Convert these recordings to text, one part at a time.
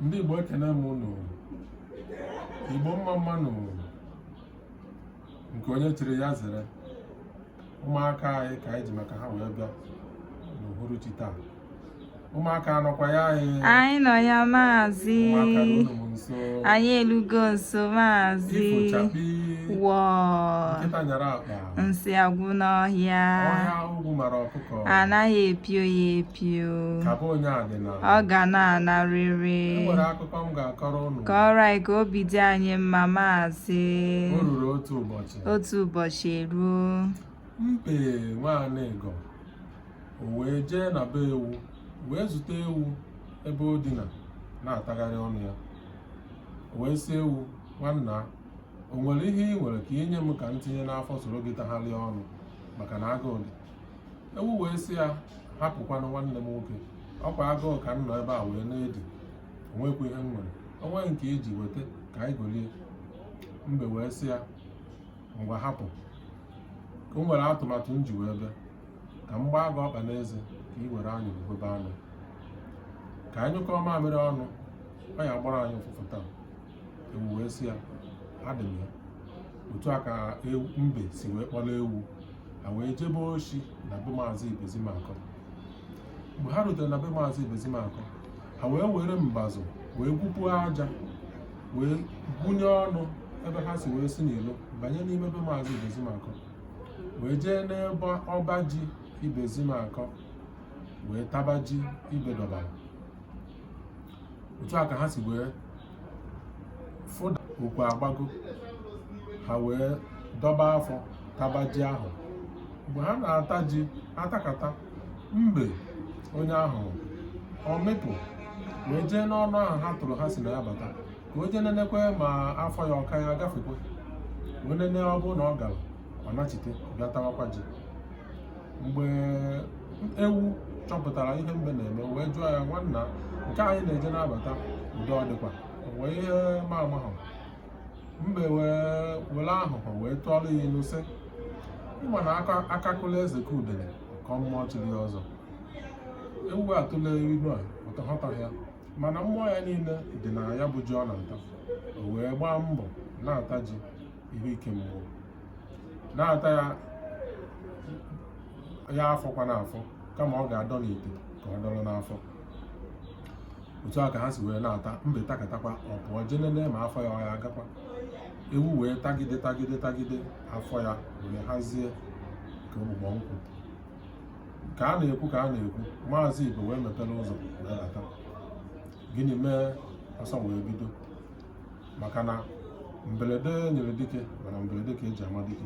ndị Igbo ekene m unu. Igbo mma mmanụ nke onye chiri ya zere. Ụmụaka anyị ka anyị ji maka ha wee bịa n'uhuruchi taa. Ụmụaka anọkwa ya anyị nọ ya maazị. Ụmụaka n'ụlọ m nso. Anyị elugo nso maazị. Ifochakpi nkịta nyara akpa. Nsị agwụ n'ọhịa. Ọhịa ugwu mara ọkụkọ. Anaghị epio ya epio. Kaba onye adịna. Ọ ga na-anarịrị. Enwere akụkọ m ga-akọrọ unu. Kọrọ anyị ka obi dị anyị mma maazị. O ruru otu ụbọchị. Otu ụbọchị eruo. Mbe nwaanịgo o wee jee na be ewu wee zute ewu ebe o dina na-atagharị ọnụ ya. O wee sị ewu, nwanna, o nwere ihe ị nwere ka inye m ka m tinye n'afọ soro gị tagharịa ọnụ maka na agụụ dị. Ewu wee sị ya, hapụkwanụ nwanne m nwoke, ọkwa agụụ ka m nọ ebe a wee na-edi, onwekwa ihe m nwere, onwe nke iji weta ka anyị golie. Mbe wee sị ya, ngwa hapụ, o nwere atụmatụ m ji wee bịa ka m gbaa gị ọkpa n'eze ka ị were anyị gwebe anụ ka anyị nyụkọọ mamịrị ọnụ, ọ ya gbara anyị ụfụfụ taa. Ewu wee sị ya, adị m ya. Otu a ka mbe si wee kpọrọ ewu, ha wee jebe oshi na be maazị Ibezimakọ. Mgbe ha rutere na be maazị Ibezimakọ, ha wee were mbazụ wee gwupuo aja wee gwunye ọnụ ebe ha si wee si n'ilo banye n'ime be maazị Ibezimakọ, wee jee n'ebe ọba ji Ibezimakọ wee taba ji ibe dọbara. Otu a ka ha si wee fụda okwu agbago, ha wee dọba afọ taba ji ahụ. Mgbe ha na-ata ji atakata, mbe onye ahụ ọ mịpụ wee jee n'ọnụ ahụ ha tụrụ ha si na ya bata ka o jee nenekwe ma afọ ya ọka ya gafekwe, wee nene ọ bụrụ na ọ gara ọ nachite bịa tawakwa ji. Mgbe ewu chọpụtara ihe mbe na-eme wee jụọ ya, nwanna, nke anyị na-eje na-abata udo ọ dịkwa, wee ihe ma ama ha. Mbe were ahụhụ wee tụọrọ ya ilu sị, ịma na akakụla eze ka udele ka mmụọ chiri ya ọzọ. Ewu atụle ilu a ọtọghọtaghị ya, mana mmụọ ya niile dị na ya bụ ji ọ na-ata. O wee gbaa mbọ na-ata ji ihe ike mmụọ, na-ata ya afọkwa n'afọ kama ọ ga-adọ n'ite ka ọ dọrọ n'afọ. Otu a ka ha si wee na-ata. Mbe takatakwa ọ pụọ jenene ma afọ ya ọ ya agakwa. Ewu wee tagide afọ ya wee hazie ka ọgbụgbọ nkwụ. Ka a na-ekwu maazị Igbo wee mepere ụzọ wee bata. Gịnị mee ọsọ wee bido? Maka na mberede nyere dike, mana mberede ka eji ama dike.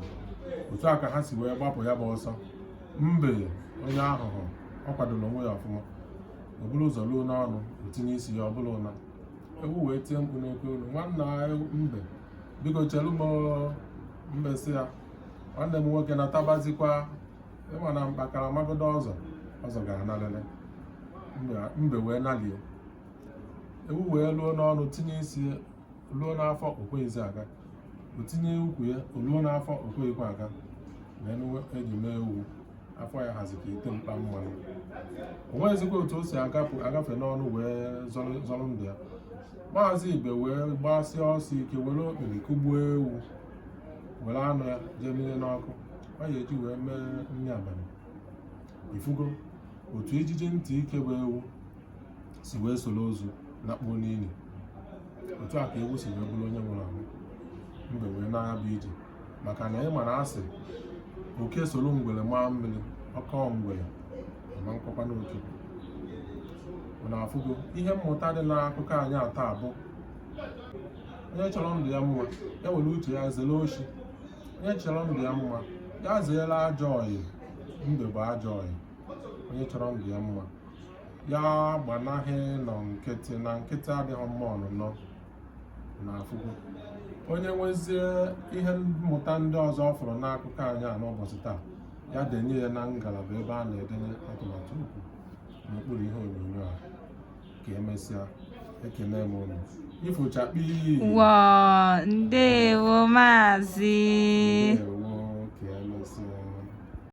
Otu a ka ha si wee gbapụ ya bụ ọsọ. Mbe onye ahụhụ ọ kwadoro onwe ya ọfụma, o buru ụzọ ruo n'ọnụ, o tinye isi ya ọ bụla ụna. Ewu wee tie mkpu n'oke olu, nwanna mbe, biko chelu m. Mbe sị ya, nwanne m nwoke na-atabazikwa, ịma na mkpakara magodo ọzọ gara nalele. Mbe wee nalie. Ewu wee ruo n'ọnụ tinye isi ruo n'afọ okweghịzi aga, o tinye ukwu ya o ruo n'afọ okweghịkwa aga. Wee eji mee ewu afọ ya hazi ka ite mkpa mmanụ. O nweghịzikwa otu o si agafe n'ọnụ wee zọrọ ndụ ya. Maazị Ibe wee gbasịa ọsọ ike were okpiri kụgbuo ewu, were anụ ya jee minye n'ọkụ, ọ ya eji wee mee nri abalị. Ifugo otu ijiji ntị ike bụ ewu si wee soro ozu lakpuo n'ili. Otu a ka ewu si wee bụrụ onye nwụrụ anwụ. Mbe wee na-aya bụ ije, maka na ịma na asị oke soro ngwere maa mmiri, ọkọ ngwere ma nkọkwa n'oke. Mana afụgo ihe mmụta dị n'akụkọ anyị ata abụ, onye chọrọ ndụ ya mma ya were uche ya zere oshi, onye chọrọ ndụ ya mma ya zeere ajọ ọyị. Mbe bụ ajọ ọyị. Onye chọrọ ndụ ya mma ya gbanaghị nọ nkịtị, na nkịtị adịghị mma ọnụnọ. Na afụgo onye nwezie ihe mmụta ndị ọzọ ọ fụrụ n'akụkọ anyị a n'ụbọchị taa, ya denye ya na ngalaba ebe a na-edenye atụmatụ okwu n'okpuru ihe onyonyo a. Ka emesịa, ekele m unu. Ifochakpi. Ndewo maazị.